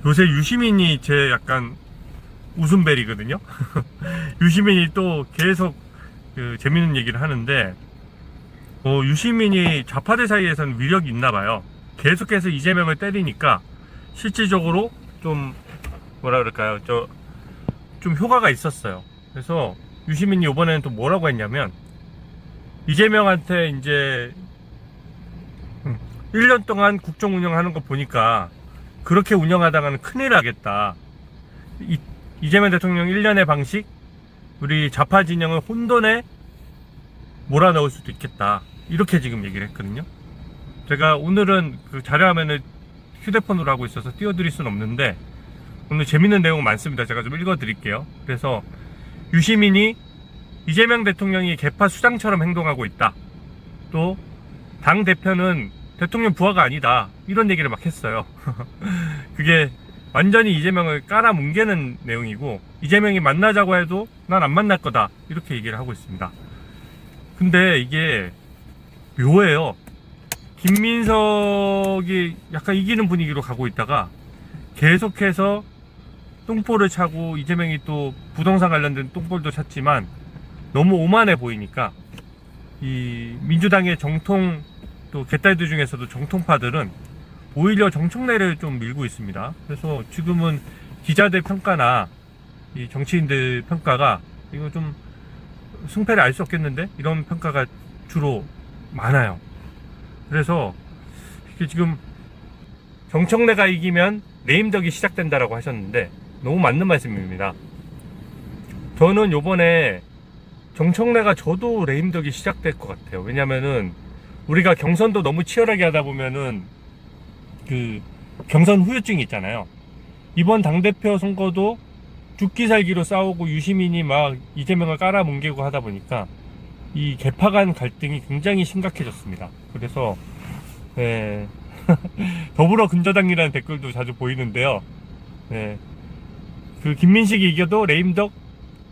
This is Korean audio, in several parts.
요새 유시민이 제 약간 웃음벨이거든요. 유시민이 또 계속 재밌는 얘기를 하는데, 유시민이 좌파들 사이에서는 위력이 있나봐요. 계속해서 이재명을 때리니까 실질적으로 좀 뭐라 그럴까요? 좀 효과가 있었어요. 그래서 유시민이 이번에는 또 뭐라고 했냐면, 이재명한테 이제 1년 동안 국정 운영하는 거 보니까 그렇게 운영하다가는 큰일 나겠다. 이재명 대통령 1년의 방식, 우리 좌파 진영을 혼돈에 몰아넣을 수도 있겠다. 이렇게 지금 얘기를 했거든요. 제가 오늘은 그 자료화면을 휴대폰으로 하고 있어서 띄워드릴 수는 없는데, 오늘 재밌는 내용 많습니다. 제가 좀 읽어드릴게요. 그래서 유시민이 이재명 대통령이 개파 수장처럼 행동하고 있다. 또 당대표는 대통령 부하가 아니다. 이런 얘기를 막 했어요. 그게 완전히 이재명을 깔아뭉개는 내용이고, 이재명이 만나자고 해도 난 안 만날 거다. 이렇게 얘기를 하고 있습니다. 근데 이게 묘해요. 김민석이 약간 이기는 분위기로 가고 있다가 계속해서 똥볼을 차고, 이재명이 또 부동산 관련된 똥볼도 찼지만 너무 오만해 보이니까 이 민주당의 정통, 또 개딸들 중에서도 정통파들은 오히려 정청래를 좀 밀고 있습니다. 그래서 지금은 기자들 평가나 이 정치인들 평가가 이거 좀 승패를 알 수 없겠는데, 이런 평가가 주로 많아요. 그래서 이게 지금 정청래가 이기면 레임덕이 시작된다라고 하셨는데 너무 맞는 말씀입니다. 저는 요번에 정청래가 저도 레임덕이 시작될 것 같아요. 왜냐면은 우리가 경선도 너무 치열하게 하다 보면은 그 경선 후유증이 있잖아요. 이번 당대표 선거도 죽기 살기로 싸우고 유시민이 막 이재명을 깔아뭉개고 하다 보니까 이 개파 간 갈등이 굉장히 심각해졌습니다. 그래서 더불어 근저당이라는 댓글도 자주 보이는데요. 그 김민식이 이겨도 레임덕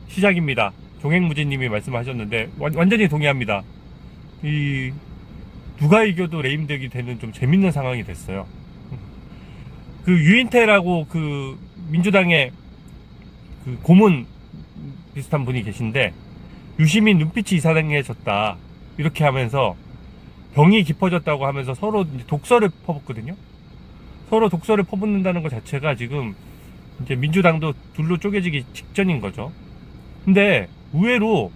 시작입니다. 종횡무진님이 말씀하셨는데 완전히 동의합니다. 이 누가 이겨도 레임덕이 되는 좀 재밌는 상황이 됐어요. 그 유인태라고 그 민주당의 그 고문 비슷한 분이 계신데, 유시민 눈빛이 이상해졌다 이렇게 하면서 병이 깊어졌다고 하면서 서로 독설을 퍼붓거든요. 서로 독설을 퍼붓는다는 것 자체가 지금 이제 민주당도 둘로 쪼개지기 직전인 거죠. 근데 의외로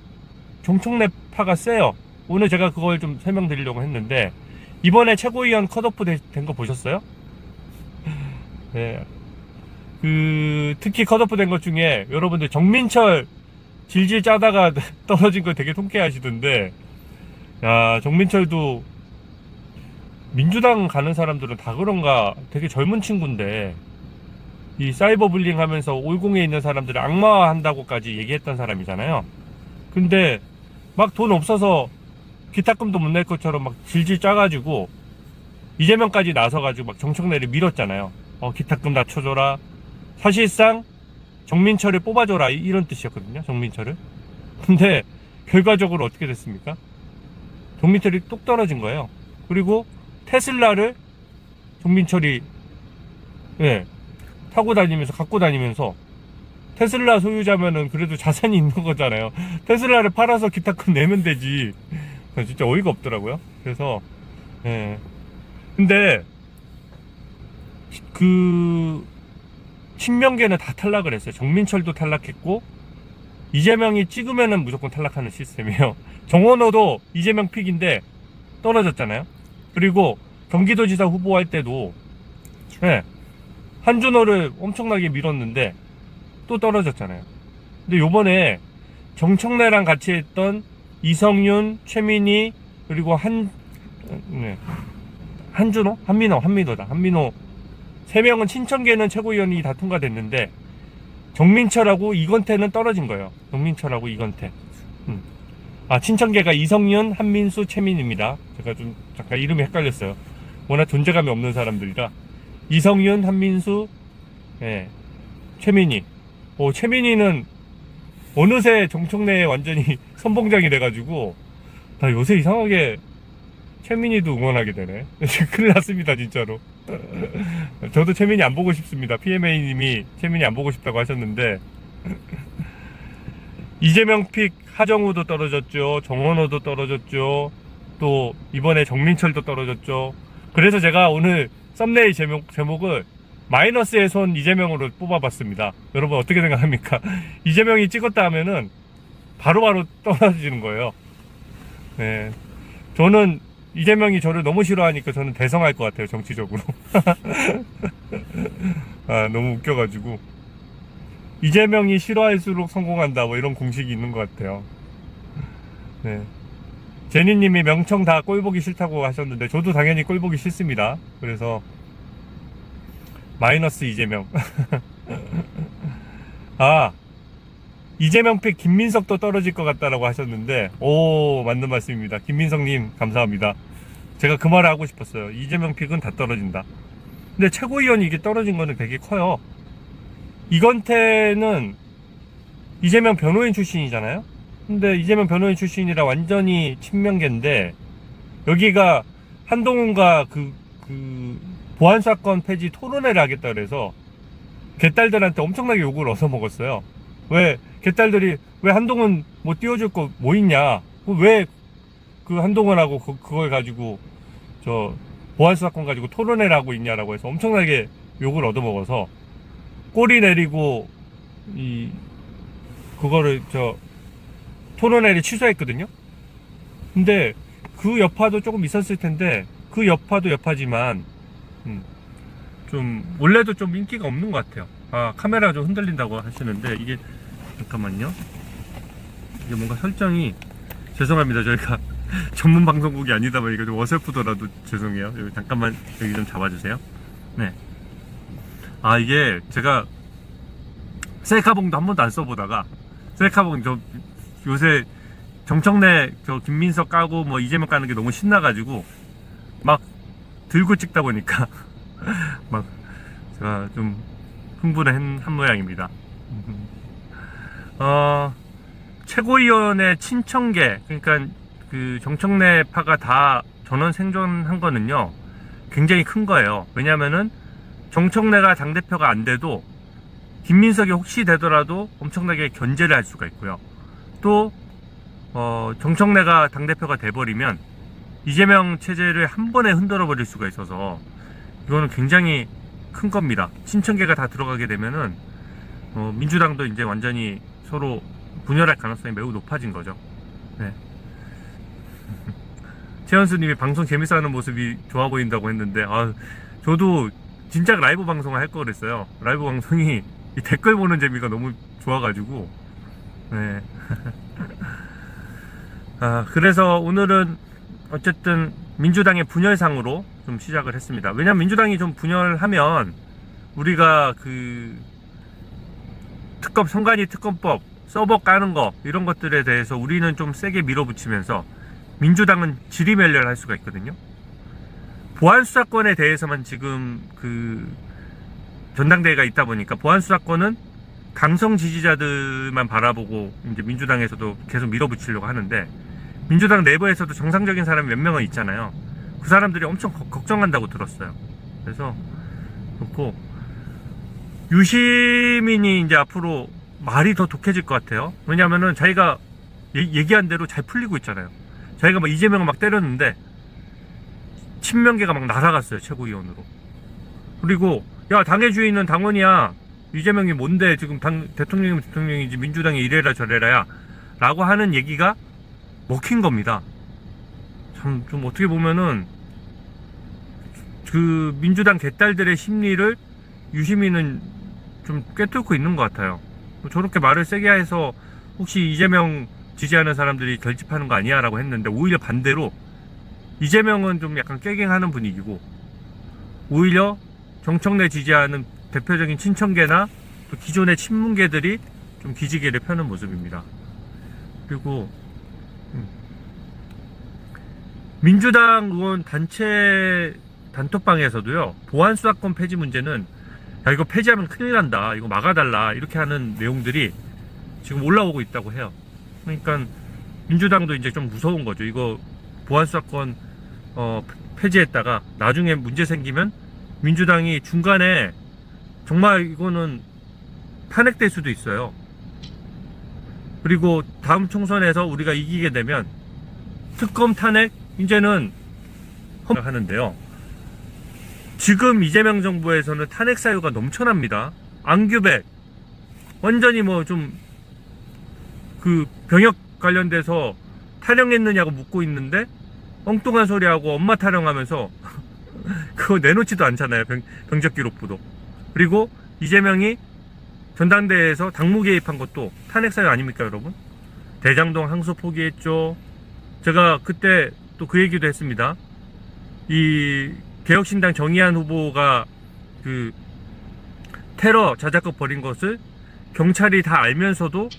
정청래 파가 세요. 오늘 제가 그걸 좀 설명드리려고 했는데, 이번에 최고위원 컷오프 된 거 보셨어요? 네. 특히 컷오프 된 것 중에 여러분들 정민철 질질 짜다가 떨어진 거 되게 통쾌하시던데, 야, 정민철도 민주당 가는 사람들은 다 그런가 되게 젊은 친구인데, 이 사이버 불링 하면서 올공에 있는 사람들을 악마화한다고까지 얘기했던 사람이잖아요. 근데 막 돈 없어서 기탁금도 못 낼 것처럼 막 질질 짜가지고 이재명까지 나서가지고 막 정청래를 밀었잖아요. 기탁금 낮춰줘라. 사실상 정민철을 뽑아줘라, 이런 뜻이었거든요. 정민철을. 근데 결과적으로 어떻게 됐습니까? 정민철이 뚝 떨어진 거예요. 그리고 테슬라를 정민철이 타고 다니면서, 갖고 다니면서, 테슬라 소유자면은 그래도 자산이 있는 거잖아요. 테슬라를 팔아서 기탁금 내면 되지. 진짜 어이가 없더라고요. 그래서 근데 그 친명계는 다 탈락을 했어요. 정민철도 탈락했고, 이재명이 찍으면은 무조건 탈락하는 시스템이에요. 정원호도 이재명 픽인데 떨어졌잖아요. 그리고 경기도지사 후보할 때도 한준호를 엄청나게 밀었는데 또 떨어졌잖아요. 근데 요번에 정청래랑 같이 했던 이성윤, 최민희, 그리고 한준호? 한민호 3명은 친천계는 최고위원이 다 통과됐는데, 정민철하고 이건태는 떨어진 거예요. 정민철하고 이건태. 친천계가 이성윤, 한민수, 최민입니다. 제가 좀 잠깐 이름이 헷갈렸어요. 워낙 존재감이 없는 사람들이라. 이성윤, 한민수, 최민희. 최민희는 어느새 정청래에 완전히 선봉장이 돼가지고, 나 요새 이상하게 최민희도 응원하게 되네. 큰일 났습니다, 진짜로. 저도 최민희 안 보고 싶습니다. PMA님이 최민희 안 보고 싶다고 하셨는데 이재명 픽 하정우도 떨어졌죠. 정원호도 떨어졌죠. 또 이번에 정민철도 떨어졌죠. 그래서 제가 오늘 썸네일 제목을 마이너스의 손 이재명으로 뽑아봤습니다. 여러분 어떻게 생각합니까? 이재명이 찍었다 하면은 바로바로 떨어지는 거예요. 네. 저는 이재명이 저를 너무 싫어하니까 저는 대성할 것 같아요, 정치적으로. 아, 너무 웃겨가지고. 이재명이 싫어할수록 성공한다, 뭐 이런 공식이 있는 것 같아요. 네. 제니님이 명청 다 꼴보기 싫다고 하셨는데, 저도 당연히 꼴보기 싫습니다. 그래서, 마이너스 이재명. 아, 이재명 픽 김민석도 떨어질 것 같다라고 하셨는데, 오, 맞는 말씀입니다. 김민석님, 감사합니다. 제가 그 말을 하고 싶었어요. 이재명 픽은 다 떨어진다. 근데 최고위원이 이게 떨어진 거는 되게 커요. 이건태는 이재명 변호인 출신이잖아요? 근데 이재명 변호인 출신이라 완전히 친명계인데, 여기가 한동훈과 보안사건 폐지 토론회를 하겠다 그래서, 개딸들한테 엄청나게 욕을 얻어먹었어요. 왜 개딸들이 왜 한동훈 뭐 띄워줄 거 뭐 있냐, 왜 그 한동훈하고 그걸 가지고 저 보안수 사건 가지고 토론회를 하고 있냐라고 해서 엄청나게 욕을 얻어먹어서 꼬리 내리고 그거를 저 토론회를 취소했거든요. 근데 그 여파도 조금 있었을 텐데, 그 여파도 여파지만 좀 원래도 좀 인기가 없는 것 같아요. 아, 카메라가 좀 흔들린다고 하시는데, 이게 잠깐만요. 이게 뭔가 설정이, 죄송합니다. 저희가 전문 방송국이 아니다 보니까 좀 어설프더라도 죄송해요. 여기 잠깐만 여기 좀 잡아주세요. 네. 아, 이게 제가 셀카봉도 한 번도 안 써보다가, 셀카봉 저 요새 정청래 저 김민석 까고 뭐 이재명 까는 게 너무 신나가지고 막 들고 찍다 보니까 막 제가 좀 흥분한 모양입니다. 최고위원의 친청계, 그러니까 그 정청래파가 다 전원 생존한 거는요 굉장히 큰 거예요. 왜냐면은 정청래가 당대표가 안 돼도 김민석이 혹시 되더라도 엄청나게 견제를 할 수가 있고요. 또 정청래가 당대표가 돼버리면 이재명 체제를 한 번에 흔들어 버릴 수가 있어서 이거는 굉장히 큰 겁니다. 친청계가 다 들어가게 되면은 민주당도 이제 완전히 서로 분열할 가능성이 매우 높아진 거죠. 네. 최현수님이 방송 재밌어 하는 모습이 좋아 보인다고 했는데, 저도 진짜 라이브 방송을 할 거 그랬어요. 라이브 방송이 이 댓글 보는 재미가 너무 좋아가지고, 네. 그래서 오늘은 어쨌든 민주당의 분열상으로 좀 시작을 했습니다. 왜냐면 민주당이 좀 분열하면 우리가 선관위 특검법, 서버 까는 거, 이런 것들에 대해서 우리는 좀 세게 밀어붙이면서 민주당은 지리멸렬 할 수가 있거든요. 보안수사권에 대해서만 지금 전당대회가 있다 보니까 보안수사권은 강성 지지자들만 바라보고 이제 민주당에서도 계속 밀어붙이려고 하는데, 민주당 내부에서도 정상적인 사람이 몇 명은 있잖아요. 그 사람들이 엄청 걱정한다고 들었어요. 그래서 그렇고, 유시민이 이제 앞으로 말이 더 독해질 것 같아요. 왜냐면은 자기가 얘기한 대로 잘 풀리고 있잖아요. 자기가 막 이재명을 막 때렸는데 친명계가 막 날아갔어요, 최고위원으로. 그리고 야, 당의 주인은 당원이야, 이재명이 뭔데 지금 대통령이면 대통령이지 민주당이 이래라 저래라야 라고 하는 얘기가 먹힌 겁니다. 참 좀 어떻게 보면은 그 민주당 개딸들의 심리를 유시민은 좀 꿰뚫고 있는 것 같아요. 저렇게 말을 세게 해서 혹시 이재명 지지하는 사람들이 결집하는 거 아니야 라고 했는데, 오히려 반대로 이재명은 좀 약간 꾀갱하는 분위기고, 오히려 정청래 지지하는 대표적인 친청계나 또 기존의 친문계들이 좀 기지개를 펴는 모습입니다. 그리고 민주당 의원 단체 단톡방에서도요, 보안수사권 폐지 문제는 야, 이거 폐지하면 큰일 난다, 이거 막아달라, 이렇게 하는 내용들이 지금 올라오고 있다고 해요. 그러니까 민주당도 이제 좀 무서운 거죠. 이거 보안수사권 폐지했다가 나중에 문제 생기면 민주당이 중간에 정말 이거는 탄핵될 수도 있어요. 그리고 다음 총선에서 우리가 이기게 되면 특검 탄핵 이제는 하는데요. 지금 이재명 정부에서는 탄핵 사유가 넘쳐납니다. 안규백 완전히 뭐 좀 그 병역 관련돼서 타령했느냐고 묻고 있는데 엉뚱한 소리하고 엄마 타령하면서 그거 내놓지도 않잖아요. 병적 기록부도. 그리고 이재명이 전당대회에서 당무 개입한 것도 탄핵 사유 아닙니까, 여러분? 대장동 항소 포기했죠. 제가 그때 또 그 얘기도 했습니다. 이 개혁신당 정의한 후보가 그 테러 자작극 벌인 것을 경찰이 다 알면서도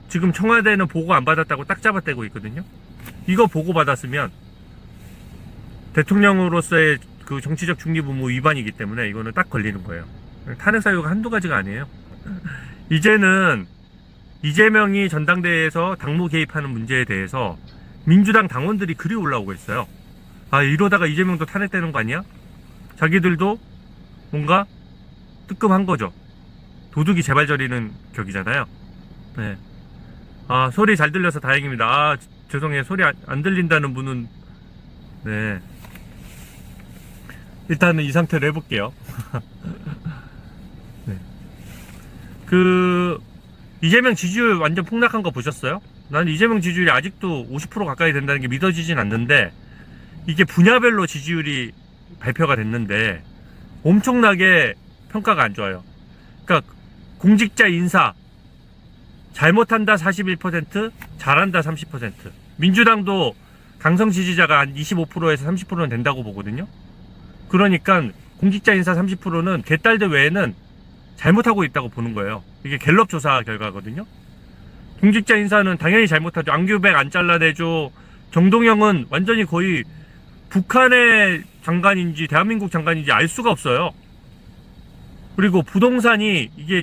지금 청와대는 보고 안 받았다고 딱 잡아떼고 있거든요. 이거 보고 받았으면 대통령으로서의 그 정치적 중립 의무 위반이기 때문에 이거는 딱 걸리는 거예요. 탄핵 사유가 한두 가지가 아니에요. 이제는 이재명이 전당대회에서 당무 개입하는 문제에 대해서 민주당 당원들이 글이 올라오고 있어요. 아, 이러다가 이재명도 탄핵되는 거 아니야? 자기들도 뭔가 뜨끔한 거죠. 도둑이 제발 저리는 격이잖아요. 네. 아, 소리 잘 들려서 다행입니다. 아, 죄송해요. 소리 안 들린다는 분은 네. 일단은 이 상태로 해볼게요. 네. 이재명 지지율 완전 폭락한 거 보셨어요? 나는 이재명 지지율이 아직도 50% 가까이 된다는 게 믿어지진 않는데, 이게 분야별로 지지율이 발표가 됐는데 엄청나게 평가가 안 좋아요. 그러니까 공직자 인사 잘못한다 41%, 잘한다 30%. 민주당도 강성 지지자가 한 25%에서 30%는 된다고 보거든요. 그러니까 공직자 인사 30%는 개딸들 외에는 잘못하고 있다고 보는 거예요. 이게 갤럽 조사 결과거든요. 공직자 인사는 당연히 잘못하죠. 안규백 안 잘라내죠. 정동영은 완전히 거의 북한의 장관인지 대한민국 장관인지 알 수가 없어요. 그리고 부동산이 이게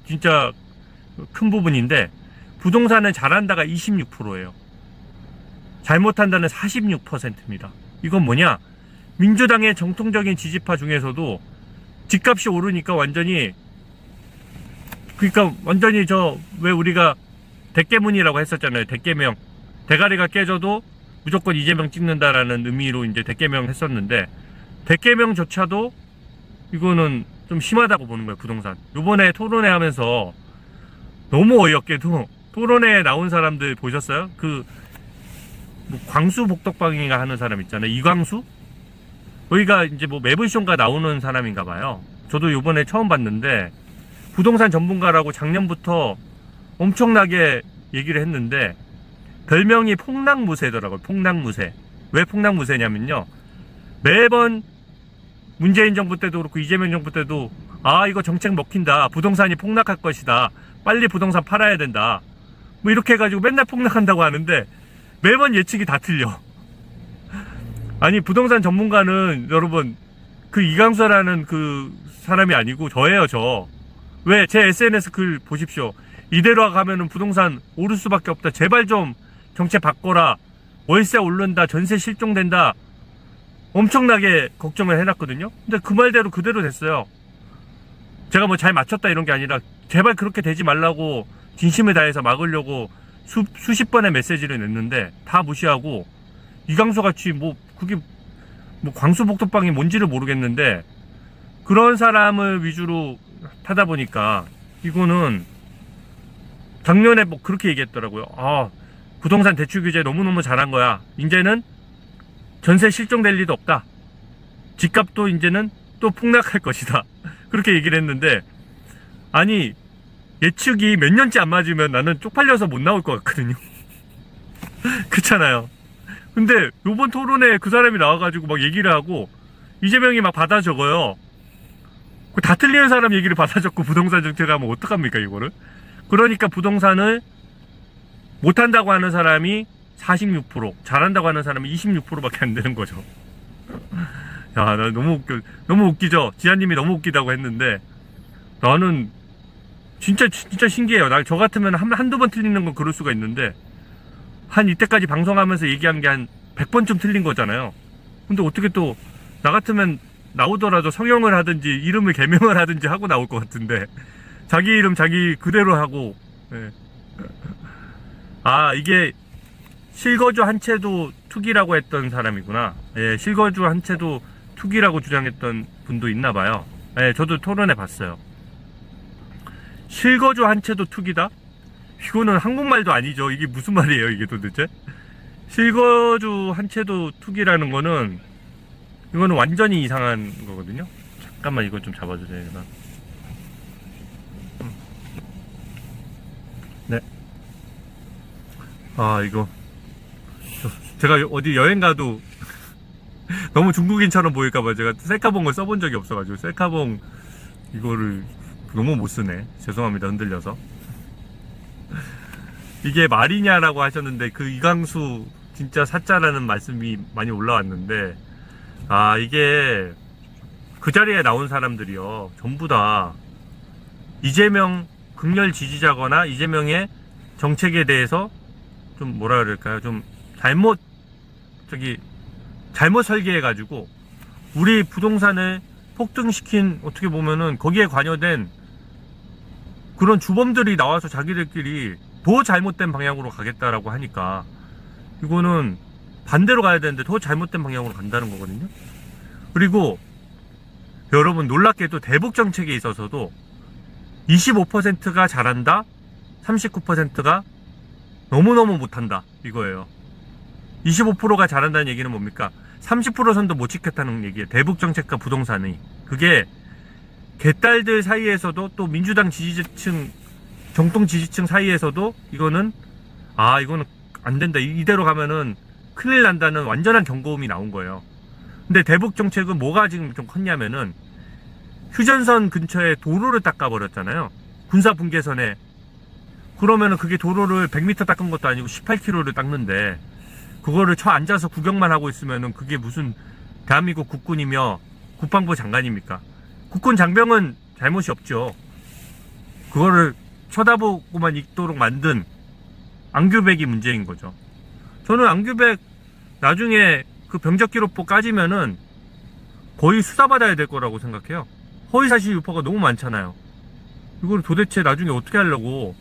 진짜 큰 부분인데, 부동산은 잘한다가 26%예요. 잘못한다는 46%입니다. 이건 뭐냐? 민주당의 정통적인 지지파 중에서도 집값이 오르니까 완전히, 그러니까 완전히 왜 우리가 대깨문이라고 했었잖아요. 대깨명. 대가리가 깨져도 무조건 이재명 찍는다라는 의미로 이제 대깨명 했었는데, 대깨명조차도 이거는 좀 심하다고 보는 거예요, 부동산. 요번에 토론회 하면서 너무 어이없게도 토론회에 나온 사람들 보셨어요? 뭐 광수 복덕방인가 하는 사람 있잖아요. 이광수? 거기가 이제 뭐 매블쇼인가 나오는 사람인가 봐요. 저도 요번에 처음 봤는데, 부동산 전문가라고 작년부터 엄청나게 얘기를 했는데, 별명이 폭락무새더라고요. 폭락무새. 왜 폭락무새냐면요, 매번 문재인 정부 때도 그렇고 이재명 정부 때도 아, 이거 정책 먹힌다, 부동산이 폭락할 것이다, 빨리 부동산 팔아야 된다, 뭐 이렇게 해가지고 맨날 폭락한다고 하는데 매번 예측이 다 틀려. 아니, 부동산 전문가는 여러분 그 이강수라는 그 사람이 아니고 저예요. 왜 제 SNS 글 보십시오. 이대로 가면은 부동산 오를 수밖에 없다, 제발 좀 정책 바꿔라, 월세 오른다, 전세 실종된다, 엄청나게 걱정을 해놨거든요. 근데 그 말대로 그대로 됐어요. 제가 뭐 잘 맞췄다 이런 게 아니라 제발 그렇게 되지 말라고 진심을 다해서 막으려고 수십 번의 메시지를 냈는데 다 무시하고, 이강수 같이 그게 광수복덕방이 뭔지를 모르겠는데 그런 사람을 위주로 하다 보니까 이거는 작년에 그렇게 얘기했더라고요. 아, 부동산 대출 규제 너무너무 잘한 거야. 이제는 전세 실종될 리도 없다. 집값도 이제는 또 폭락할 것이다. 그렇게 얘기를 했는데, 아니, 예측이 몇 년째 안 맞으면 나는 쪽팔려서 못 나올 것 같거든요. 그렇잖아요. 근데 요번 토론에 그 사람이 나와가지고 막 얘기를 하고 이재명이 막 받아 적어요. 다 틀리는 사람 얘기를 받아 적고 부동산 정책하면 어떡합니까, 이거를? 그러니까 부동산을 못한다고 하는 사람이 46%, 잘한다고 하는 사람이 26%밖에 안 되는 거죠. 야, 나 너무 웃기죠? 지아님이 너무 웃기다고 했는데, 나는 진짜 신기해요. 저 같으면 한두 번 틀리는 건 그럴 수가 있는데, 이때까지 방송하면서 얘기한 게 한 100번쯤 틀린 거잖아요. 근데 어떻게 또, 나 같으면 나오더라도 성형을 하든지 이름을 개명을 하든지 하고 나올 것 같은데, 자기 이름 자기 그대로 하고. 예. 아, 이게 실거주 한 채도 투기라고 했던 사람이구나. 예, 실거주 한 채도 투기라고 주장했던 분도 있나봐요. 예, 저도 토론해 봤어요. 실거주 한 채도 투기다? 이거는 한국말도 아니죠. 이게 무슨 말이에요, 이게 도대체? 실거주 한 채도 투기라는 거는, 이거는 완전히 이상한 거거든요. 잠깐만, 이거 좀 잡아주세요. 네. 아, 이거. 제가 어디 여행 가도 너무 중국인처럼 보일까봐 제가 셀카봉을 써본 적이 없어가지고, 셀카봉 이거를 너무 못 쓰네. 죄송합니다. 흔들려서. 이게 말이냐라고 하셨는데, 그 이광수 진짜 사짜라는 말씀이 많이 올라왔는데, 아, 이게 그 자리에 나온 사람들이요, 전부 다 이재명 극렬 지지자거나 이재명의 정책에 대해서 좀 뭐라 그럴까요? 좀 잘못 설계해가지고 우리 부동산을 폭등시킨, 어떻게 보면은 거기에 관여된 그런 주범들이 나와서 자기들끼리 더 잘못된 방향으로 가겠다라고 하니까, 이거는 반대로 가야 되는데 더 잘못된 방향으로 간다는 거거든요. 그리고 여러분, 놀랍게도 대북 정책에 있어서도 25%가 잘한다, 39%가 너무너무 못한다, 이거예요. 25%가 잘한다는 얘기는 뭡니까? 30% 선도 못 지켰다는 얘기예요. 대북 정책과 부동산이. 그게 개딸들 사이에서도, 또 민주당 지지층, 정통 지지층 사이에서도 이거는 안 된다, 이대로 가면은 큰일 난다는 완전한 경고음이 나온 거예요. 근데 대북 정책은 뭐가 지금 좀 컸냐면은, 휴전선 근처에 도로를 닦아버렸잖아요. 군사 분계선에. 그러면은 그게 도로를 100m 닦은 것도 아니고 18km를 닦는데, 그거를 앉아서 구경만 하고 있으면은 그게 무슨 대한민국 국군이며 국방부 장관입니까? 국군 장병은 잘못이 없죠. 그거를 쳐다보고만 있도록 만든 안규백이 문제인 거죠. 저는 안규백 나중에 그 병적 기록부 까지면은 거의 수사받아야 될 거라고 생각해요. 허위사실 유포가 너무 많잖아요. 이걸 도대체 나중에 어떻게 하려고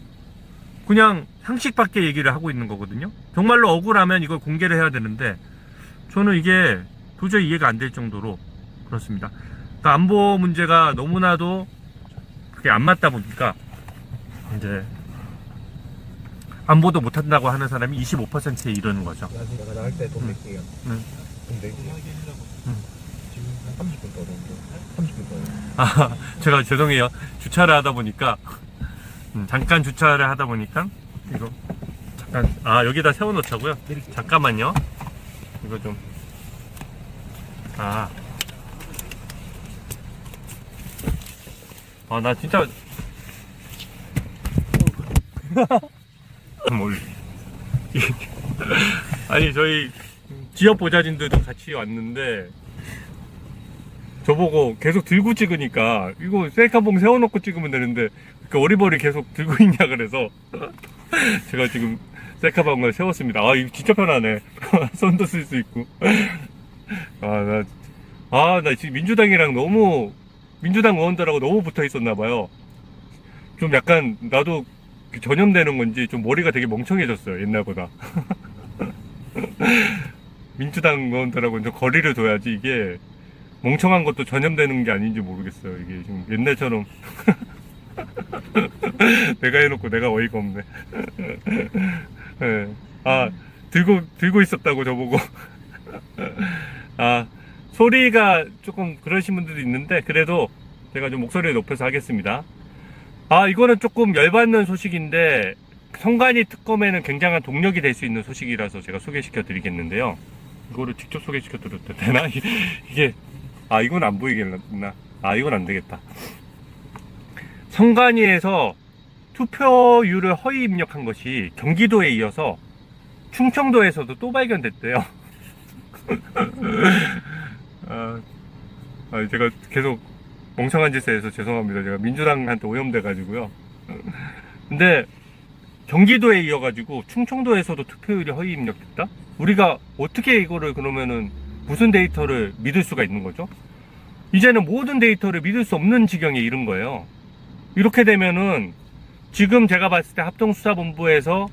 그냥 상식 밖의 얘기를 하고 있는 거거든요. 정말로 억울하면 이걸 공개를 해야 되는데, 저는 이게 도저히 이해가 안 될 정도로 그렇습니다. 그러니까 안보 문제가 너무나도 그게 안 맞다 보니까 이제 안보도 못한다고 하는 사람이 25%에 이르는 거죠. 내가 나갈 때 돈 낼게요. 돈 내고. 지금 한 30분 더 정도. 30분 더. 아, 제가 죄송해요. 주차를 하다 보니까 잠깐 주차를 하다 보니까 이거 잠깐, 여기다 세워놓자고요. 잠깐만요. 이거 좀, 나 진짜 뭘 아니, 저희 지역 보좌진들도 같이 왔는데 저보고 계속 들고 찍으니까, 이거 셀카봉 세워놓고 찍으면 되는데 그 어리버리 계속 들고 있냐 그래서 제가 지금 셀카봉을 세웠습니다. 이거 진짜 편하네. 손도 쓸 수 있고. 나 지금 민주당 의원들하고 너무 붙어 있었나봐요. 좀 약간 나도 전염되는 건지 좀 머리가 되게 멍청해졌어요, 옛날보다. 민주당 의원들하고는 좀 거리를 둬야지 이게 멍청한 것도 전염되는 게 아닌지 모르겠어요. 이게 지금 옛날처럼 내가 해놓고 내가 어이가 없네. 네. 들고 있었다고 저보고. 소리가 조금 그러신 분들도 있는데, 그래도 제가 좀 목소리를 높여서 하겠습니다. 이거는 조금 열받는 소식인데, 선관위 특검에는 굉장한 동력이 될 수 있는 소식이라서 제가 소개시켜 드리겠는데요. 이거를 직접 소개시켜 드려도 되나? 이게, 이건 안 보이겠나? 이건 안 되겠다. 선관위에서 투표율을 허위 입력한 것이 경기도에 이어서 충청도에서도 또 발견됐대요. 제가 계속 멍청한 짓을 해서 죄송합니다. 제가 민주당한테 오염돼가지고요. 근데 경기도에 이어가지고 충청도에서도 투표율이 허위 입력됐다? 우리가 어떻게 이거를 그러면은 무슨 데이터를 믿을 수가 있는 거죠? 이제는 모든 데이터를 믿을 수 없는 지경에 이른 거예요. 이렇게 되면은 지금 제가 봤을 때 합동수사본부에서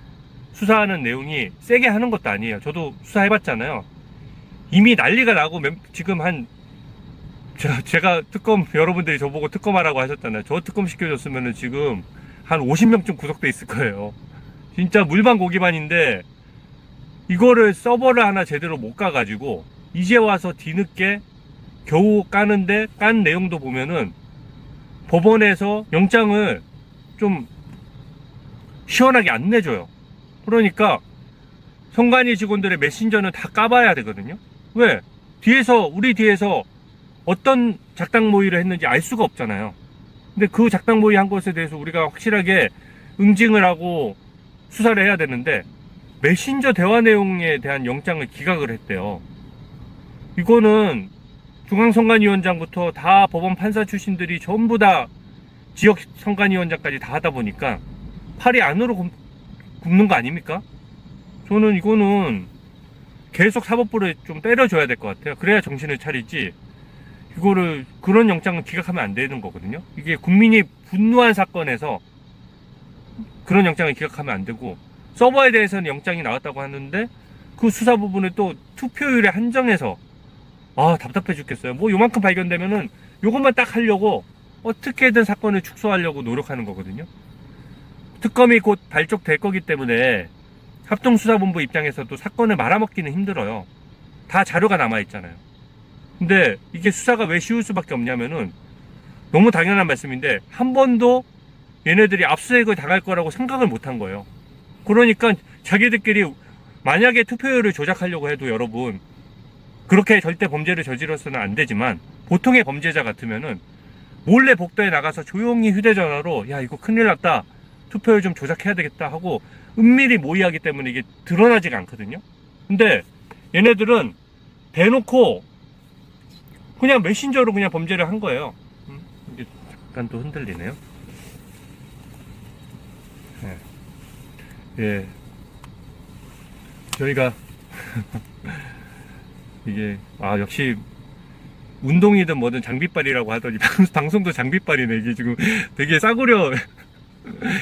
수사하는 내용이 세게 하는 것도 아니에요. 저도 수사해봤잖아요. 이미 난리가 나고 지금 제가 특검, 여러분들이 저보고 특검하라고 하셨잖아요. 저 특검 시켜줬으면은 지금 한 50명쯤 구속돼 있을 거예요. 진짜 물반 고기반인데 이거를 서버를 하나 제대로 못 가가지고 이제 와서 뒤늦게 겨우 까는데 깐 내용도 보면은 법원에서 영장을 좀 시원하게 안 내줘요. 그러니까 성관이 직원들의 메신저는 다 까봐야 되거든요. 왜? 우리 뒤에서 어떤 작당 모의를 했는지 알 수가 없잖아요. 근데 그 작당 모의 한 것에 대해서 우리가 확실하게 응징을 하고 수사를 해야 되는데 메신저 대화 내용에 대한 영장을 기각을 했대요. 이거는 중앙선관위원장부터 다 법원 판사 출신들이 전부 다 지역 선관위원장까지 다 하다 보니까 팔이 안으로 굽는 거 아닙니까? 저는 이거는 계속 사법부를 좀 때려줘야 될 것 같아요. 그래야 정신을 차리지. 이거를 그런 영장은 기각하면 안 되는 거거든요. 이게 국민이 분노한 사건에서 그런 영장을 기각하면 안 되고, 서버에 대해서는 영장이 나왔다고 하는데 그 수사 부분을 또 투표율에 한정해서 답답해 죽겠어요. 뭐 요만큼 발견되면은 요것만 딱 하려고 어떻게든 사건을 축소하려고 노력하는 거거든요. 특검이 곧 발족될 거기 때문에 합동수사본부 입장에서도 사건을 말아먹기는 힘들어요. 다 자료가 남아있잖아요. 근데 이게 수사가 왜 쉬울 수밖에 없냐면은 너무 당연한 말씀인데 한 번도 얘네들이 압수수색을 당할 거라고 생각을 못 한 거예요. 그러니까 자기들끼리 만약에 투표율을 조작하려고 해도 여러분 그렇게 절대 범죄를 저질러서는 안 되지만 보통의 범죄자 같으면은 몰래 복도에 나가서 조용히 휴대전화로 야 이거 큰일 났다 투표율 좀 조작해야 되겠다 하고 은밀히 모의하기 때문에 이게 드러나지가 않거든요. 근데 얘네들은 대놓고 그냥 메신저로 그냥 범죄를 한 거예요. 이게 잠깐 또 흔들리네요. 네. 예. 저희가 이게 역시 운동이든 뭐든 장비빨이라고 하더니 방송도 장비빨이네. 이게 지금 되게 싸구려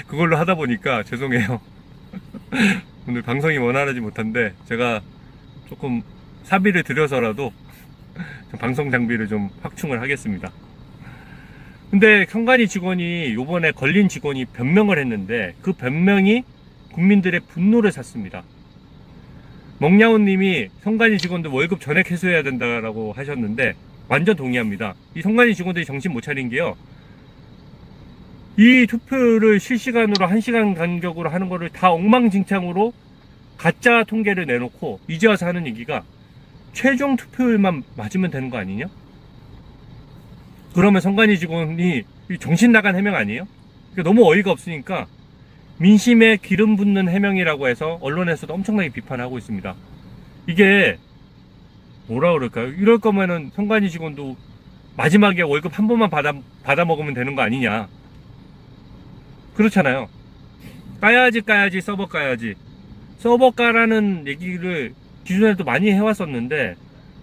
그걸로 하다 보니까 죄송해요. 오늘 방송이 원활하지 못한데 제가 조금 사비를 들여서라도 방송 장비를 좀 확충을 하겠습니다. 근데 성관이 직원이 요번에 걸린 직원이 변명을 했는데 그 변명이 국민들의 분노를 샀습니다. 먹냐훈 님이 성관이 직원들 월급 전액 회수해야 된다라고 하셨는데 완전 동의합니다. 이 성관이 직원들이 정신 못 차린 게요. 이 투표를 실시간으로 1시간 간격으로 하는 거를 다 엉망진창으로 가짜 통계를 내놓고 이제 와서 하는 얘기가 최종 투표율만 맞으면 되는 거 아니냐? 그러면 성관이 직원이 정신 나간 해명 아니에요? 그러니까 너무 어이가 없으니까 민심에 기름 붓는 해명이라고 해서 언론에서도 엄청나게 비판하고 있습니다. 이게 뭐라 그럴까요? 이럴 거면은 성관이 직원도 마지막에 월급 한 번만 받아 먹으면 되는 거 아니냐? 그렇잖아요. 까야지 서버 까야지. 서버 까라는 얘기를 기존에도 많이 해왔었는데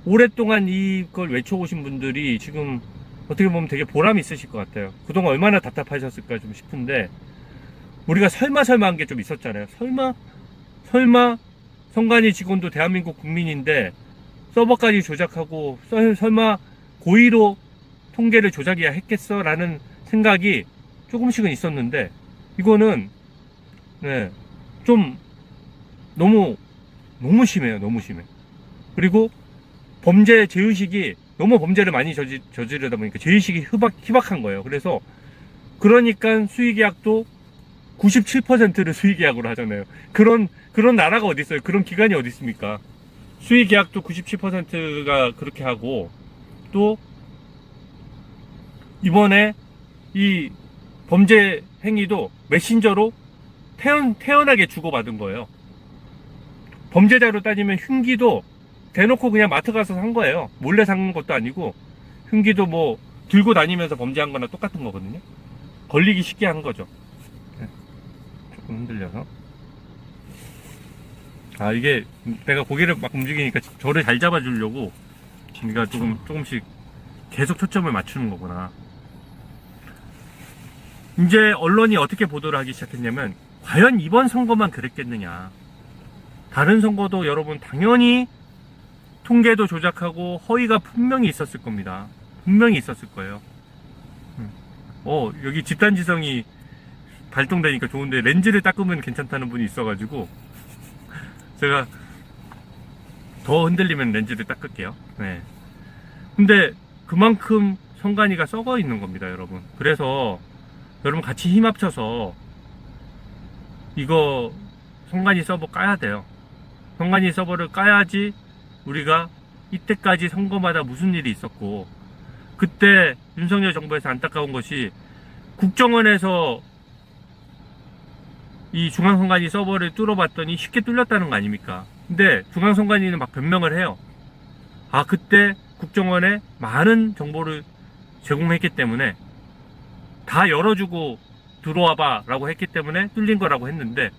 오랫동안 이걸 외쳐오신 분들이 지금 어떻게 보면 되게 보람이 있으실 것 같아요. 그동안 얼마나 답답하셨을까 좀 싶은데 우리가 설마 한 게 좀 있었잖아요. 설마 성관이 직원도 대한민국 국민인데 서버까지 조작하고 설마 고의로 통계를 조작이야 했겠어? 라는 생각이 조금씩은 있었는데 이거는 좀 너무 심해요. 너무 심해. 그리고 범죄 제의식이 너무 범죄를 많이 저지르다 보니까 제의식이 희박한 거예요. 그러니까 수의계약도 97%를 수의계약으로 하잖아요. 그런 나라가 어디 있어요? 그런 기관이 어디 있습니까? 수의계약도 97%가 그렇게 하고 또 이번에 이 범죄 행위도 메신저로 태연하게 주고받은 거예요. 범죄자로 따지면 흉기도 대놓고 그냥 마트 가서 산 거예요. 몰래 산 것도 아니고 흉기도 뭐 들고 다니면서 범죄한 거나 똑같은 거거든요. 걸리기 쉽게 한 거죠. 조금 흔들려서 이게 내가 고개를 막 움직이니까 저를 잘 잡아주려고 제가 조금씩 계속 초점을 맞추는 거구나. 이제 언론이 어떻게 보도를 하기 시작했냐면, 과연 이번 선거만 그랬겠느냐. 다른 선거도 여러분 당연히 통계도 조작하고 허위가 분명히 있었을 겁니다. 분명히 있었을 거예요. 여기 집단지성이 발동되니까 좋은데, 렌즈를 닦으면 괜찮다는 분이 있어가지고 제가 더 흔들리면 렌즈를 닦을게요. 네. 근데 그만큼 선관위가 썩어 있는 겁니다, 여러분. 그래서 여러분 같이 힘 합쳐서 이거 선관위 서버 까야 돼요. 선관위 서버를 까야지 우리가 이때까지 선거마다 무슨 일이 있었고, 그때 윤석열 정부에서 안타까운 것이 국정원에서 이 중앙선관위 서버를 뚫어봤더니 쉽게 뚫렸다는 거 아닙니까? 근데 중앙선관위는 막 변명을 해요. 그때 국정원에 많은 정보를 제공했기 때문에 다 열어주고 들어와봐 라고 했기 때문에 뚫린 거라고 했는데,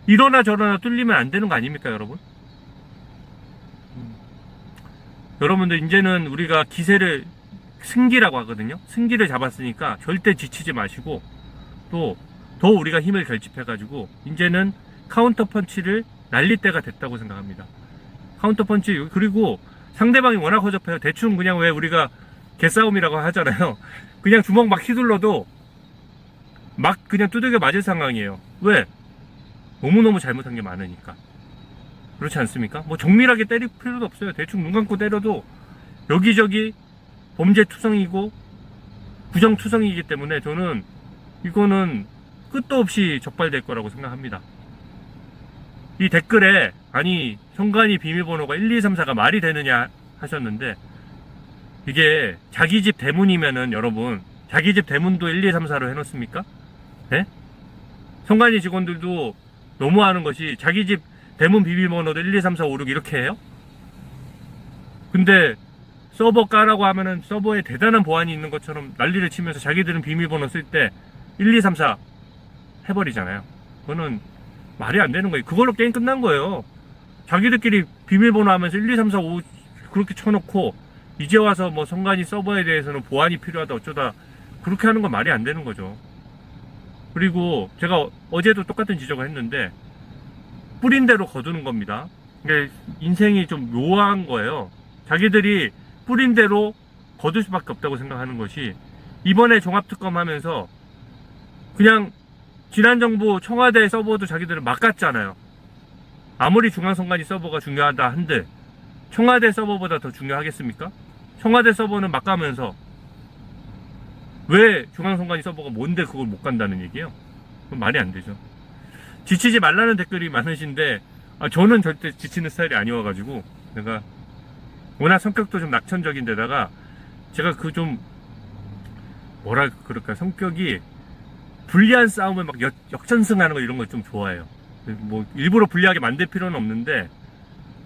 이러나 저러나 뚫리면 안 되는 거 아닙니까, 여러분? 여러분들, 이제는 우리가 기세를, 승기라고 하거든요. 승기를 잡았으니까 절대 지치지 마시고, 또 더 우리가 힘을 결집해가지고 이제는 카운터 펀치를 날릴 때가 됐다고 생각합니다. 카운터 펀치. 그리고 상대방이 워낙 허접해요. 대충 그냥, 왜 우리가 개싸움이라고 하잖아요. 그냥 주먹 막 휘둘러도 막 그냥 두들겨 맞을 상황이에요. 왜? 너무너무 잘못한 게 많으니까. 그렇지 않습니까? 뭐 정밀하게 때릴 필요도 없어요. 대충 눈 감고 때려도 여기저기 범죄 투성이고 부정 투성이기 때문에 저는 이거는 끝도 없이 적발될 거라고 생각합니다. 이 댓글에, 아니 선관위 비밀번호가 1, 2, 3, 4가 말이 되느냐 하셨는데, 이게 자기 집 대문이면은, 여러분 자기 집 대문도 1, 2, 3, 4로 해놓습니까? 네? 선관위 직원들도 너무하는 것이 자기 집 대문 비밀번호도 1, 2, 3, 4, 5, 6 이렇게 해요? 근데 서버 까라고 하면은 서버에 대단한 보안이 있는 것처럼 난리를 치면서 자기들은 비밀번호 쓸 때 1, 2, 3, 4 해버리잖아요. 그거는 말이 안 되는 거예요. 그걸로 게임 끝난 거예요. 자기들끼리 비밀번호 하면서 1, 2, 3, 4, 5 그렇게 쳐놓고, 이제 와서 뭐 선관위 서버에 대해서는 보안이 필요하다 어쩌다 그렇게 하는 건 말이 안 되는 거죠. 그리고 제가 어제도 똑같은 지적을 했는데, 뿌린 대로 거두는 겁니다. 그러니까 인생이 좀 묘한 거예요. 자기들이 뿌린 대로 거둘 수밖에 없다고 생각하는 것이, 이번에 종합특검 하면서 그냥 지난 정부 청와대 서버도 자기들은 막 갔잖아요. 아무리 중앙선관위 서버가 중요하다 한들 청와대 서버보다 더 중요하겠습니까? 청와대 서버는 막 가면서 왜 중앙선관위 서버가 뭔데 그걸 못 간다는 얘기예요? 그건 말이 안 되죠. 지치지 말라는 댓글이 많으신데, 저는 절대 지치는 스타일이 아니어가지고, 내가 워낙 성격도 좀 낙천적인데다가 제가 그 좀 뭐라 그럴까, 성격이 불리한 싸움을 막 역전승하는 거 이런 거 좀 좋아해요. 뭐 일부러 불리하게 만들 필요는 없는데,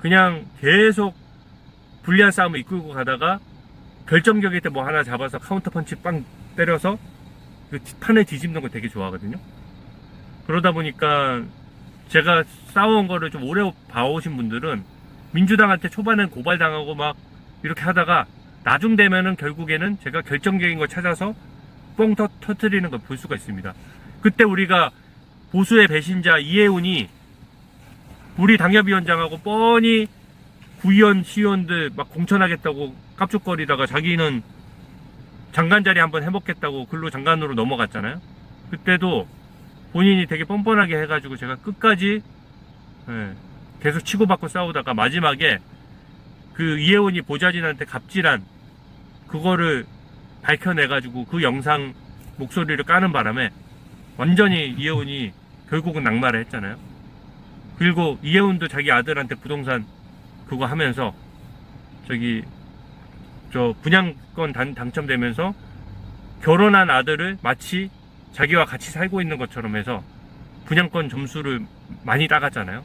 그냥 계속 불리한 싸움을 이끌고 가다가 결정적일 때 뭐 하나 잡아서 카운터 펀치 빵 때려서 그 판을 뒤집는 거 되게 좋아하거든요. 그러다 보니까 제가 싸워온 거를 좀 오래 봐오신 분들은 민주당한테 초반엔 고발당하고 막 이렇게 하다가 나중 되면은 결국에는 제가 결정적인 걸 찾아서 뻥 터트리는 걸 볼 수가 있습니다. 그때 우리가 보수의 배신자 이해운이 우리 당협위원장하고 뻔히 구의원, 시의원들 막 공천하겠다고 깝죽거리다가 자기는 장관 자리 한번 해먹겠다고 글로 장관으로 넘어갔잖아요. 그때도 본인이 되게 뻔뻔하게 해가지고 제가 끝까지 계속 치고받고 싸우다가 마지막에 그 이해운이 보좌진한테 갑질한 그거를 밝혀내가지고 그 영상 목소리를 까는 바람에 완전히 이해운이 결국은 낙마를 했잖아요. 그리고 이해운도 자기 아들한테 부동산 그거 하면서 저 분양권 당첨되면서 결혼한 아들을 마치 자기와 같이 살고 있는 것처럼 해서 분양권 점수를 많이 따갔잖아요.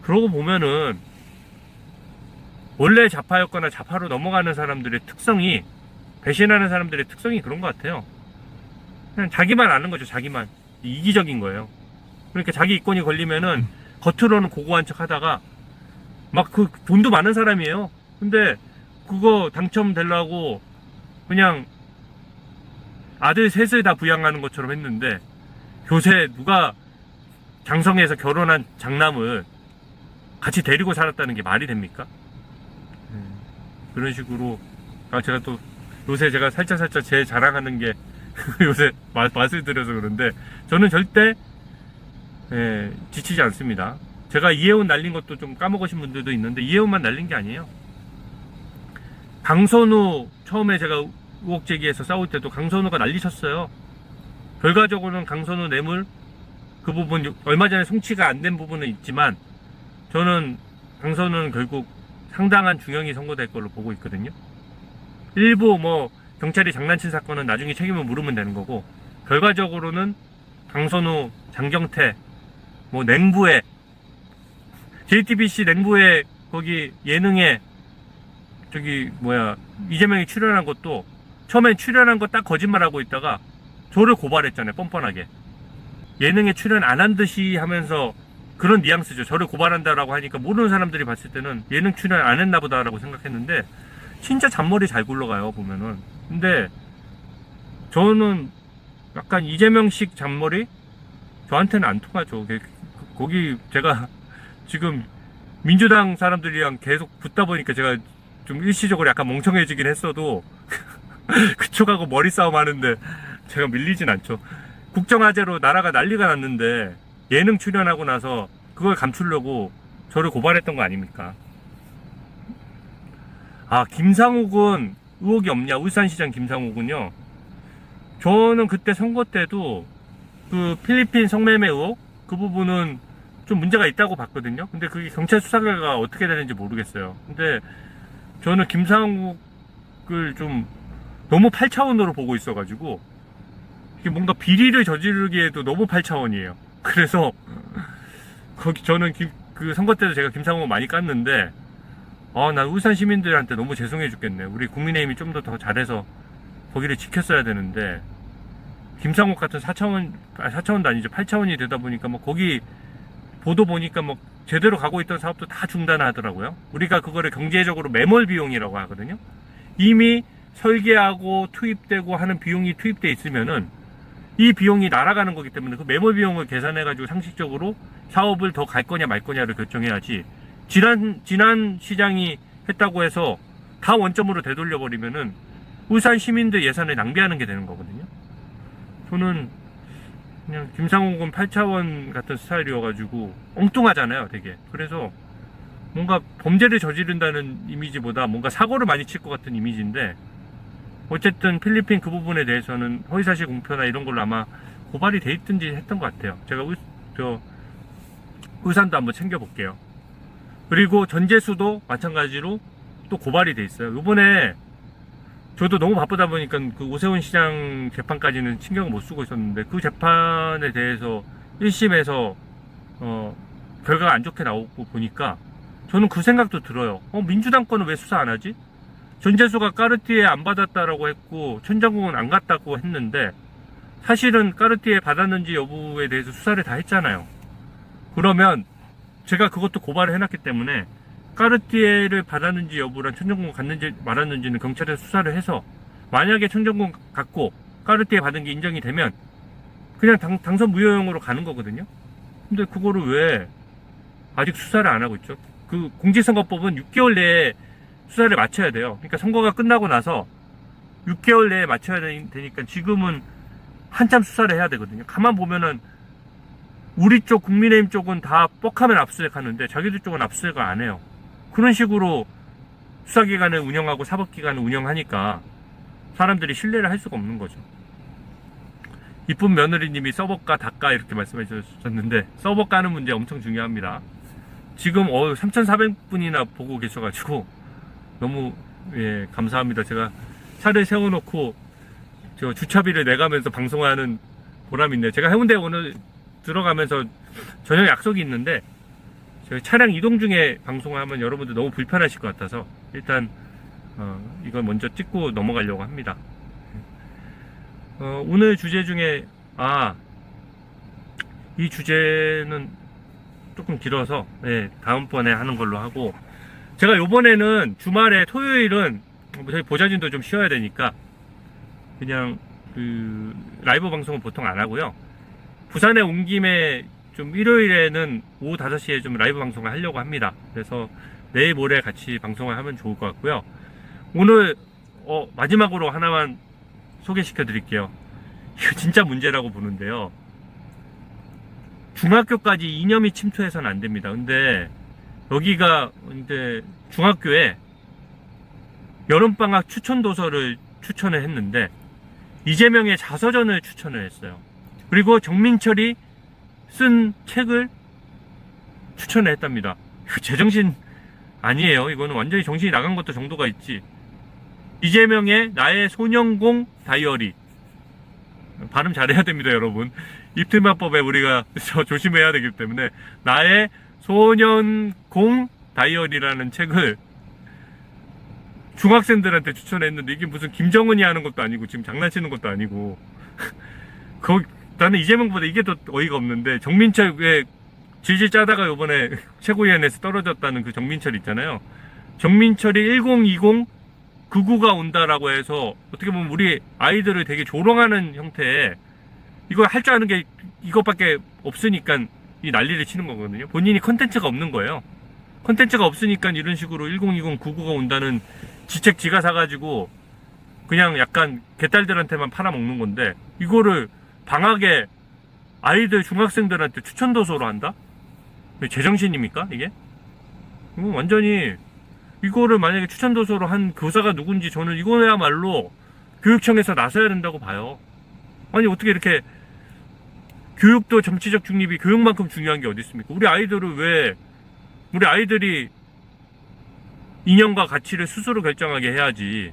그러고 보면은 원래 좌파였거나 좌파로 넘어가는 사람들의 특성이, 배신하는 사람들의 특성이 그런 것 같아요. 그냥 자기만 아는 거죠. 자기만. 이기적인 거예요. 그러니까 자기 이권이 걸리면은 겉으로는 고고한 척 하다가 막 그 돈도 많은 사람이에요. 근데 그거 당첨되려고 그냥 아들 셋을 다 부양하는 것처럼 했는데, 요새 누가 장성에서 결혼한 장남을 같이 데리고 살았다는 게 말이 됩니까? 그런 식으로, 제가 또 요새 제가 살짝 제 자랑하는 게 요새 맛을 들여서 그런데, 저는 절대 지치지 않습니다. 제가 이혜원 날린 것도 좀 까먹으신 분들도 있는데, 이혜원만 날린 게 아니에요. 강선우 처음에 제가 의혹 제기해서 싸울 때도 강선우가 난리쳤어요. 결과적으로는 강선우 뇌물 그 부분 얼마 전에 송치가 안 된 부분은 있지만, 저는 강선우는 결국 상당한 중형이 선고될 걸로 보고 있거든요. 일부 뭐 경찰이 장난친 사건은 나중에 책임을 물으면 되는 거고, 결과적으로는 강선우, 장경태, 뭐 냉부에 JTBC 냉부에 거기 예능에 저기 뭐야 이재명이 출연한 것도 처음엔 출연한 거 딱 거짓말하고 있다가 저를 고발했잖아요. 뻔뻔하게 예능에 출연 안 한 듯이 하면서, 그런 뉘앙스죠. 저를 고발한다라고 하니까 모르는 사람들이 봤을 때는 예능 출연 안 했나 보다라고 생각했는데, 진짜 잔머리 잘 굴러가요 보면은. 근데 저는 약간 이재명식 잔머리 저한테는 안 통하죠. 거기 제가 지금 민주당 사람들이랑 계속 붙다 보니까 제가 좀 일시적으로 약간 멍청해지긴 했어도 그쪽하고 머리 싸움 하는데 제가 밀리진 않죠. 국정화제로 나라가 난리가 났는데 예능 출연하고 나서 그걸 감추려고 저를 고발했던 거 아닙니까? 김상욱은 의혹이 없냐? 울산시장 김상욱은요, 저는 그때 선거 때도 그 필리핀 성매매 의혹 그 부분은 좀 문제가 있다고 봤거든요. 근데 그게 경찰 수사 결과가 어떻게 되는지 모르겠어요. 근데 저는 김상욱을 좀 너무 8차원으로 보고 있어가지고, 이게 뭔가 비리를 저지르기에도 너무 8차원이에요. 그래서 거기 저는 그 선거 때도 제가 김상욱을 많이 깠는데, 난 울산 시민들한테 너무 죄송해 죽겠네. 우리 국민의힘이 좀 더 잘해서 거기를 지켰어야 되는데, 김상욱 같은 4차원도 아니죠. 8차원이 되다 보니까 뭐 거기 보도 보니까 뭐 제대로 가고 있던 사업도 다 중단하더라고요. 우리가 그거를 경제적으로 매몰 비용이라고 하거든요. 이미 설계하고 투입되고 하는 비용이 투입돼 있으면은 이 비용이 날아가는 거기 때문에 그 매몰 비용을 계산해가지고 상식적으로 사업을 더 갈 거냐 말 거냐를 결정해야지, 지난 시장이 했다고 해서 다 원점으로 되돌려 버리면은 울산 시민들 예산을 낭비하는 게 되는 거거든요. 저는 그냥 김상욱은 8차원 같은 스타일이어가지고 엉뚱하잖아요 되게. 그래서 뭔가 범죄를 저지른다는 이미지보다 뭔가 사고를 많이 칠 것 같은 이미지인데, 어쨌든 필리핀 그 부분에 대해서는 허위사실 공표나 이런 걸로 아마 고발이 돼 있든지 했던 것 같아요. 제가 울산도 한번 챙겨볼게요. 그리고 전재수도 마찬가지로 또 고발이 돼 있어요. 이번에 저도 너무 바쁘다 보니까 그 오세훈 시장 재판까지는 신경을 못 쓰고 있었는데, 그 재판에 대해서 1심에서 결과가 안 좋게 나오고 보니까 저는 그 생각도 들어요. 민주당 거는 왜 수사 안 하지? 전재수가 까르띠에 안 받았다라고 했고 천정국은 안 갔다고 했는데, 사실은 까르띠에 받았는지 여부에 대해서 수사를 다 했잖아요. 그러면 제가 그것도 고발을 해놨기 때문에 까르띠에를 받았는지 여부랑 천정국 갔는지 말았는지는 경찰에서 수사를 해서, 만약에 천정국 갔고 까르띠에 받은 게 인정이 되면 그냥 당선 무효형으로 가는 거거든요. 근데 그거를 왜 아직 수사를 안 하고 있죠? 그 공직선거법은 6개월 내에 수사를 마쳐야 돼요. 그러니까 선거가 끝나고 나서 6개월 내에 마쳐야 되니까 지금은 한참 수사를 해야 되거든요. 가만 보면은 우리 쪽 국민의힘 쪽은 다 뻑하면 압수수색 하는데 자기들 쪽은 압수수색을 안 해요. 그런 식으로 수사기관을 운영하고 사법기관을 운영하니까 사람들이 신뢰를 할 수가 없는 거죠. 이쁜 며느리님이 서버가 닭가 이렇게 말씀해 주셨는데, 서버가는 문제 엄청 중요합니다. 지금 3,400분이나 보고 계셔가지고 너무 감사합니다. 제가 차를 세워놓고 저 주차비를 내가면서 방송하는 보람이 있네요. 제가 해운대 오늘 들어가면서 저녁 약속이 있는데, 저희 차량 이동 중에 방송하면 여러분들 너무 불편하실 것 같아서 일단 이걸 먼저 찍고 넘어가려고 합니다. 오늘 주제 중에 이 주제는 조금 길어서 다음번에 하는 걸로 하고, 제가 요번에는 주말에 토요일은 저희 보좌진도 좀 쉬어야 되니까 그냥 그 라이브 방송은 보통 안 하고요. 부산에 온 김에 좀 일요일에는 오후 5시에 좀 라이브 방송을 하려고 합니다. 그래서 내일 모레 같이 방송을 하면 좋을 것 같고요. 오늘 마지막으로 하나만 소개시켜 드릴게요. 이거 진짜 문제라고 보는데요. 중학교까지 이념이 침투해서는 안 됩니다. 근데 여기가 이제 중학교에 여름방학 추천 도서를 추천을 했는데 이재명의 자서전을 추천을 했어요. 그리고 정민철이 쓴 책을 추천을 했답니다. 이거 제정신 아니에요. 이거는 완전히 정신이 나간 것도 정도가 있지. 이재명의 나의 소년공 다이어리. 발음 잘해야 됩니다, 여러분. 입틀만법에 우리가 조심해야 되기 때문에 나의 소년공 다이어리라는 책을 중학생들한테 추천했는데 이게 무슨 김정은이 하는 것도 아니고 지금 장난치는 것도 아니고 나는 이재명보다 이게 더 어이가 없는데 정민철 왜 질질 짜다가 요번에 최고위원회에서 떨어졌다는 그 정민철 있잖아요. 정민철이 1020 99가 온다라고 해서 어떻게 보면 우리 아이들을 되게 조롱하는 형태의 이거 할 줄 아는 게 이것밖에 없으니까 이 난리를 치는 거거든요. 본인이 컨텐츠가 없는 거예요. 컨텐츠가 없으니까 이런 식으로 1020 99가 온다는 지책 지가 사가지고 그냥 약간 개딸들한테만 팔아먹는 건데 이거를 방학에 아이들 중학생들한테 추천도서로 한다? 제정신입니까 이게? 완전히 이거를 만약에 추천도서로 한 교사가 누군지 저는 이거야말로 교육청에서 나서야 된다고 봐요. 아니 어떻게 이렇게 교육도 정치적 중립이 교육만큼 중요한 게 어디 있습니까? 우리 아이들이 이념과 가치를 스스로 결정하게 해야지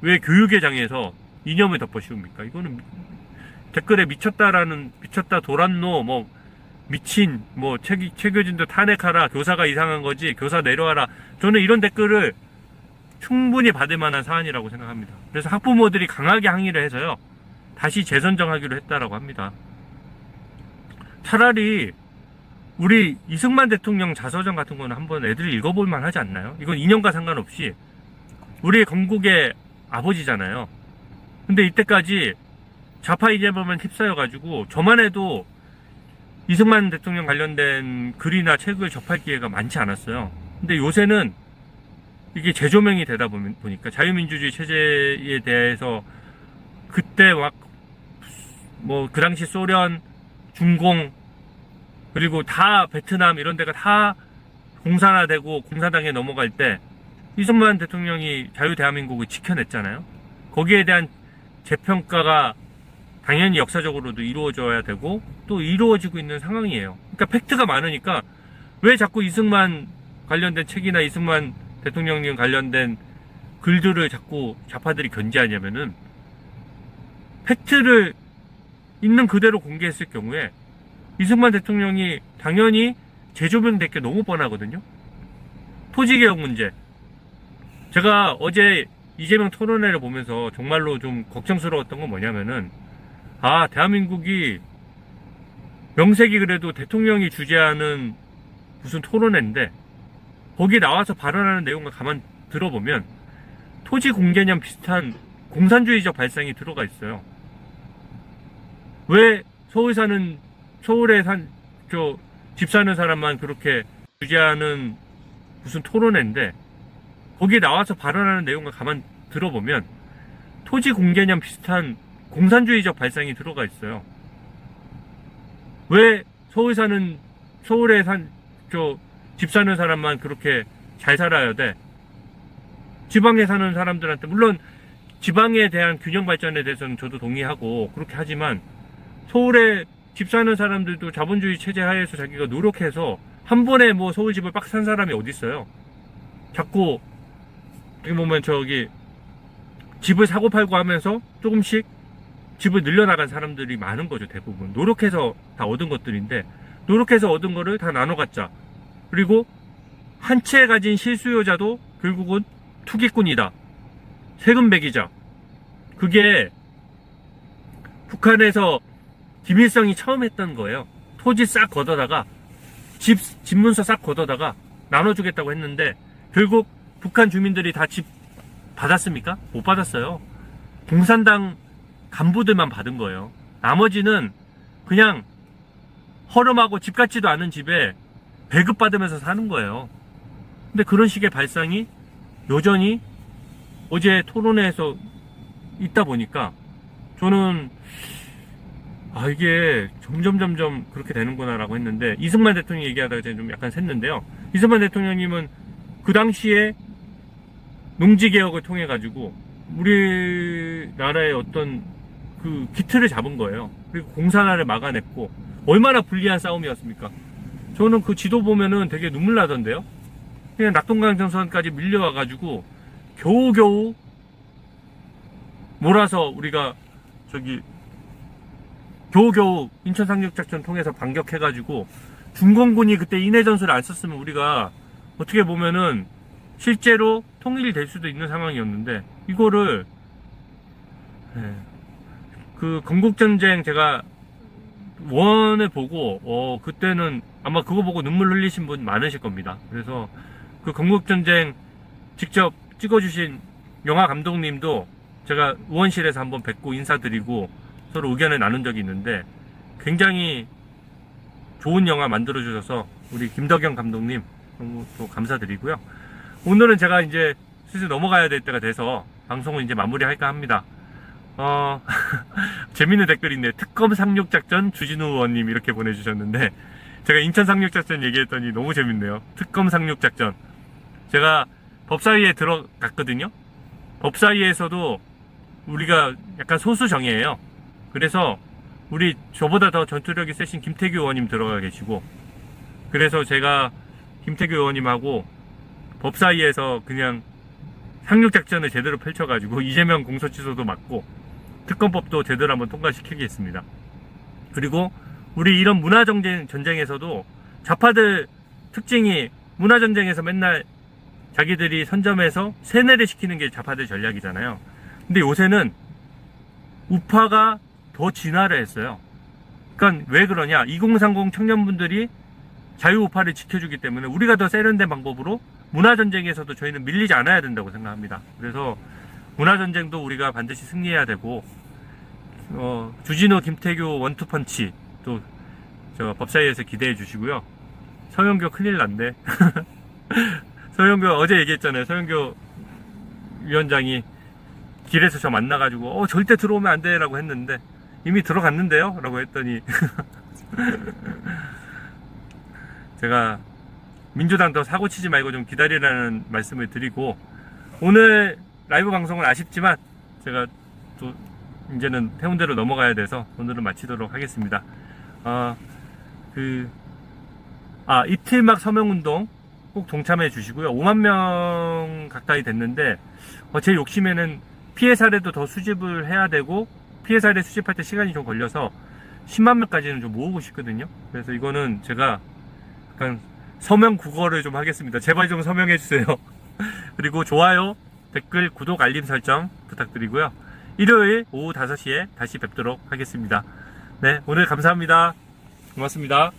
왜 교육의 장에서 이념을 덮어씌웁니까? 이거는 댓글에 미쳤다 도란노 뭐 미친 뭐 최교진도 탄핵하라 교사가 이상한 거지 교사 내려와라 저는 이런 댓글을 충분히 받을 만한 사안이라고 생각합니다. 그래서 학부모들이 강하게 항의를 해서요 다시 재선정하기로 했다라고 합니다. 차라리 우리 이승만 대통령 자서전 같은 거는 한번 애들이 읽어볼 만하지 않나요? 이건 인연과 상관없이 우리 건국의 아버지잖아요. 근데 이때까지 좌파 이념에만 휩싸여가지고 저만 해도 이승만 대통령 관련된 글이나 책을 접할 기회가 많지 않았어요. 근데 요새는 이게 재조명이 되다 보니까 자유민주주의 체제에 대해서 그때 뭐 그 당시 소련, 중공 그리고 다 베트남 이런 데가 다 공산화되고 공산당에 넘어갈 때 이승만 대통령이 자유대한민국을 지켜냈잖아요. 거기에 대한 재평가가 당연히 역사적으로도 이루어져야 되고 또 이루어지고 있는 상황이에요. 그러니까 팩트가 많으니까 왜 자꾸 이승만 관련된 책이나 이승만 대통령님 관련된 글들을 자꾸 좌파들이 견제하냐면은 팩트를 있는 그대로 공개했을 경우에 이승만 대통령이 당연히 재조명될 게 너무 뻔하거든요. 토지개혁 문제. 제가 어제 이재명 토론회를 보면서 정말로 좀 걱정스러웠던 건 뭐냐면은 대한민국이 명색이 그래도 대통령이 주재하는 무슨 토론회인데 거기 나와서 발언하는 내용을 가만 들어보면 토지 공개념 비슷한 공산주의적 발상이 들어가 있어요. 왜 서울에 집 사는 사람만 그렇게 주재하는 무슨 토론회인데 거기 나와서 발언하는 내용을 가만 들어보면 토지 공개념 비슷한 공산주의적 발상이 들어가 있어요. 왜 집 사는 사람만 그렇게 잘 살아야 돼? 지방에 사는 사람들한테 물론 지방에 대한 균형 발전에 대해서는 저도 동의하고 그렇게 하지만 서울에 집 사는 사람들도 자본주의 체제 하에서 자기가 노력해서 한 번에 뭐 서울 집을 빡 산 사람이 어디 있어요? 자꾸 어떻게 보면 집을 사고 팔고 하면서 조금씩 집을 늘려나간 사람들이 많은 거죠. 대부분 노력해서 다 얻은 것들인데 노력해서 얻은 거를 다 나눠 갖자. 그리고 한 채 가진 실수요자도 결국은 투기꾼이다. 세금 매기자. 그게 북한에서 김일성이 처음 했던 거예요. 토지 싹 걷어다가 집 문서 싹 걷어다가 나눠주겠다고 했는데 결국 북한 주민들이 다 집 받았습니까? 못 받았어요. 공산당 간부들만 받은 거예요. 나머지는 그냥 허름하고 집 같지도 않은 집에 배급받으면서 사는 거예요. 근데 그런 식의 발상이 여전히 어제 토론회에서 있다 보니까 저는 이게 점점 그렇게 되는구나 라고 했는데, 이승만 대통령이 얘기하다가 제가 좀 약간 샜는데요. 이승만 대통령님은 그 당시에 농지개혁을 통해 가지고 우리나라의 어떤 그 기틀을 잡은 거예요. 그리고 공산화를 막아냈고, 얼마나 불리한 싸움이었습니까? 저는 그 지도 보면은 되게 눈물 나던데요. 그냥 낙동강정선까지 밀려와 가지고 겨우겨우 몰아서 우리가 겨우겨우 인천 상륙작전 통해서 반격해가지고, 중공군이 그때 인해전술을 안 썼으면 우리가 어떻게 보면은 실제로 통일이 될 수도 있는 상황이었는데, 이거를 그 건국전쟁 제가 원을 보고 그때는 아마 그거 보고 눈물 흘리신 분 많으실 겁니다. 그래서 그 건국전쟁 직접 찍어주신 영화 감독님도 제가 의원실에서 한번 뵙고 인사드리고 서로 의견을 나눈 적이 있는데, 굉장히 좋은 영화 만들어주셔서 우리 김덕영 감독님 너무 또 감사드리고요. 오늘은 제가 이제 슬슬 넘어가야 될 때가 돼서 방송을 이제 마무리할까 합니다. 재밌는 댓글이 있네. 특검 상륙작전 주진우 의원님 이렇게 보내주셨는데, 제가 인천 상륙작전 얘기했더니 너무 재밌네요. 특검 상륙작전. 제가 법사위에 들어갔거든요. 법사위에서도 우리가 약간 소수정예예요. 그래서 우리 저보다 더 전투력이 세신 김태규 의원님 들어가 계시고, 그래서 제가 김태규 의원님하고 법사위에서 그냥 상륙작전을 제대로 펼쳐가지고 이재명 공소취소도 맞고 특검법도 제대로 한번 통과시키겠습니다. 그리고 우리 이런 문화전쟁에서도 좌파들 특징이, 문화전쟁에서 맨날 자기들이 선점해서 세뇌를 시키는 게 좌파들 전략이잖아요. 근데 요새는 우파가 더 진화를 했어요. 그러니까 왜 그러냐, 2030 청년분들이 자유우파를 지켜주기 때문에 우리가 더 세련된 방법으로 문화전쟁에서도 저희는 밀리지 않아야 된다고 생각합니다. 그래서 문화전쟁도 우리가 반드시 승리해야 되고, 주진우 김태규 원투펀치 또 저 법사위에서 기대해 주시고요. 서영교 큰일 났네. 서영교 어제 얘기했잖아요. 서영교 위원장이 길에서 저 만나가지고 절대 들어오면 안 돼 라고 했는데, 이미 들어갔는데요 라고 했더니 제가 민주당 더 사고 치지 말고 좀 기다리라는 말씀을 드리고, 오늘 라이브 방송은 아쉽지만 제가 또 이제는 해운대로 넘어가야 돼서 오늘은 마치도록 하겠습니다. 이틀막 서명운동 꼭 동참해 주시고요. 5만 명 가까이 됐는데, 제 욕심에는 피해 사례도 더 수집을 해야 되고, 피해 사례 수집할 때 시간이 좀 걸려서 10만 명까지는 좀 모으고 싶거든요. 그래서 이거는 제가 약간 서명 국어를 좀 하겠습니다. 제발 좀 서명해 주세요. 그리고 좋아요, 댓글, 구독, 알림 설정 부탁드리고요. 일요일 오후 5시에 다시 뵙도록 하겠습니다. 네, 오늘 감사합니다. 고맙습니다.